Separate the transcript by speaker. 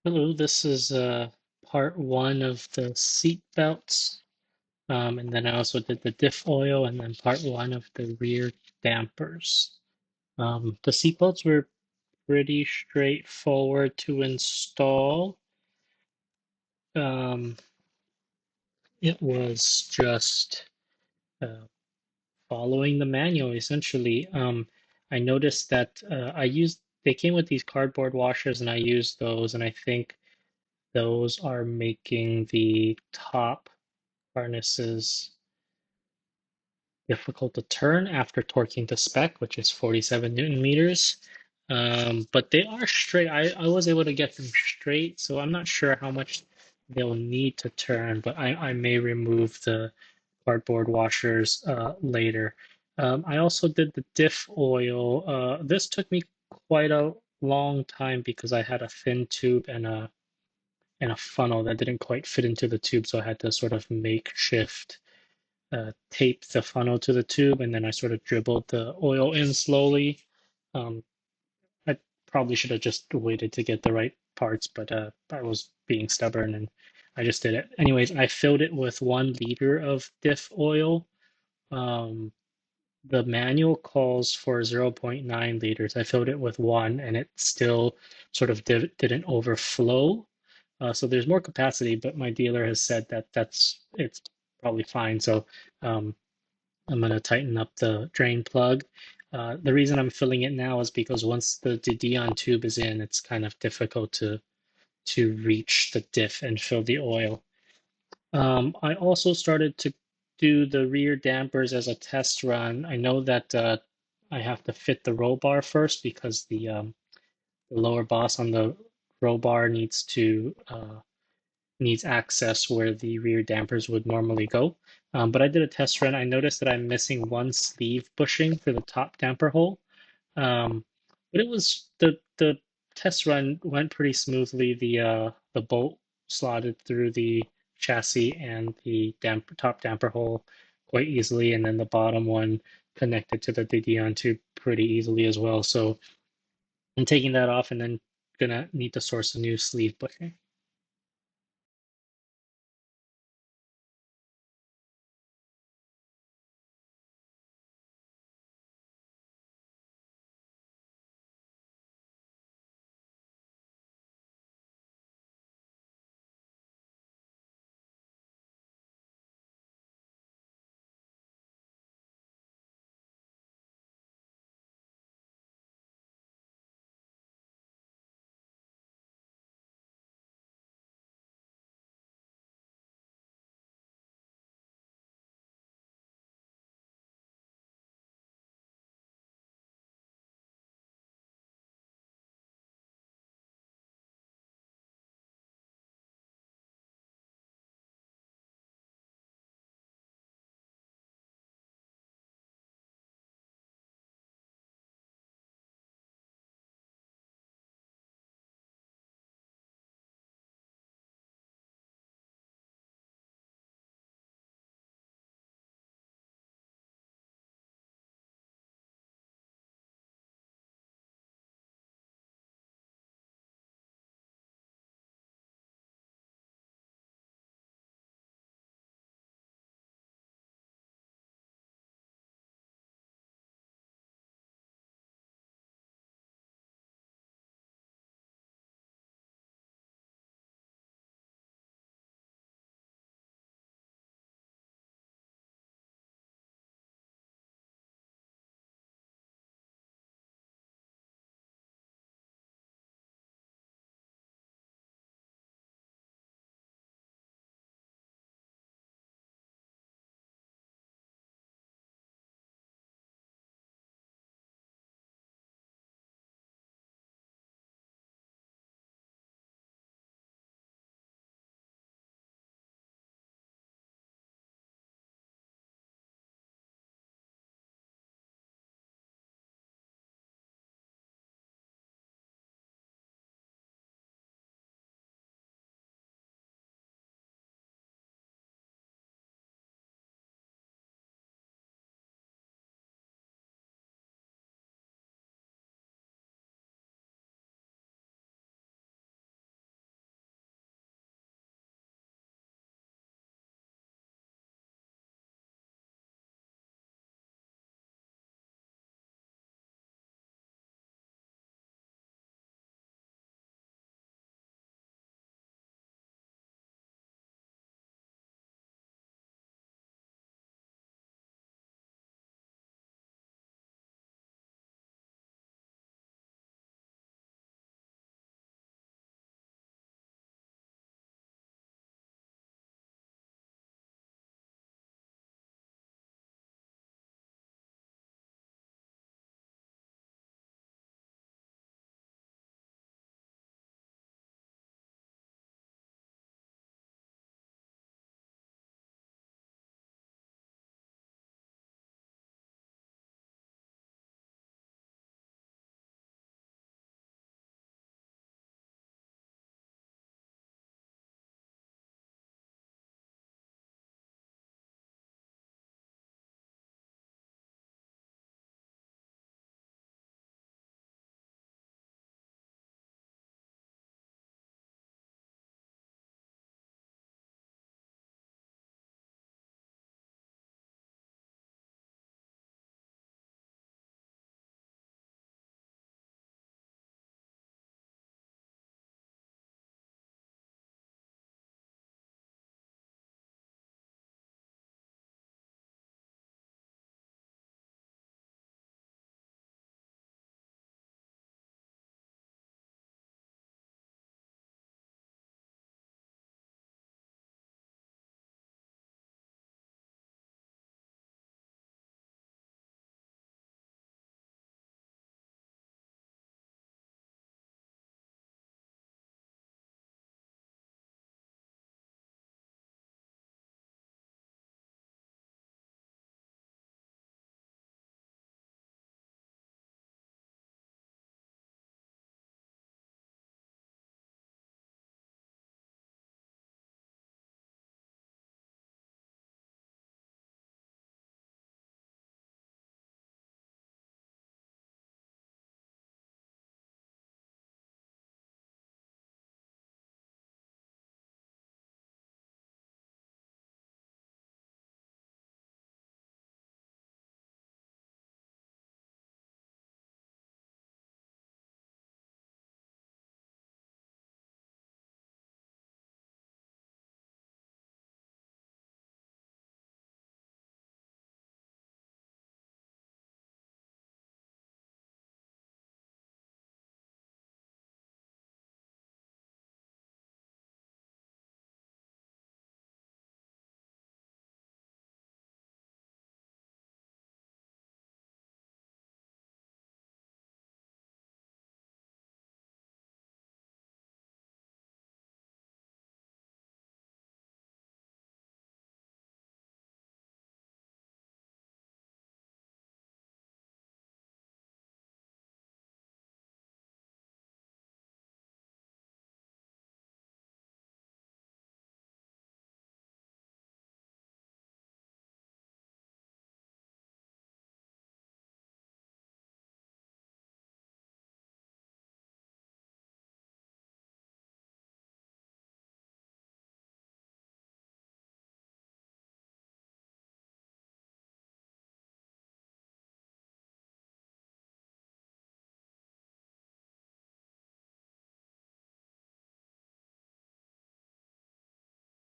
Speaker 1: Hello, this is part one of the seat belts. And then I also did the diff oil and then part one of the rear dampers. The seat belts were pretty straightforward to install. Um, it was just uh, following the manual essentially. I noticed that they came with these cardboard washers and I used those, and I think those are making the top harnesses difficult to turn after torquing to spec, which is 47 Newton meters. But they are straight. I was able to get them straight, so I'm not sure how much they'll need to turn, but I may remove the cardboard washers later. I also did the diff oil. This took me quite a long time because I had a thin tube and a funnel that didn't quite fit into the tube, so I had to sort of makeshift tape the funnel to the tube, and then I sort of dribbled the oil in slowly. Um, I probably should have just waited to get the right parts, but I was being stubborn and I just did it. Anyways, I filled it with 1 liter of diff oil. Um, the manual calls for 0.9 liters. I filled it with one, and it still sort of didn't overflow. So there's more capacity, but my dealer has said that it's probably fine. So um, I'm going to tighten up the drain plug. The reason I'm filling it now is because once the DeDion tube is in, it's kind of difficult to reach the diff and fill the oil. I also started to do the rear dampers as a test run. I know that I have to fit the roll bar first because the lower boss on the roll bar needs access where the rear dampers would normally go. But I did a test run. I noticed that I'm missing one sleeve bushing for the top damper hole. Um, but it was the test run went pretty smoothly. The bolt slotted through the chassis and the top damper hole quite easily, and then the bottom one connected to the DeDion tube pretty easily as well. So I'm taking that off and then gonna need to source a new sleeve bushing.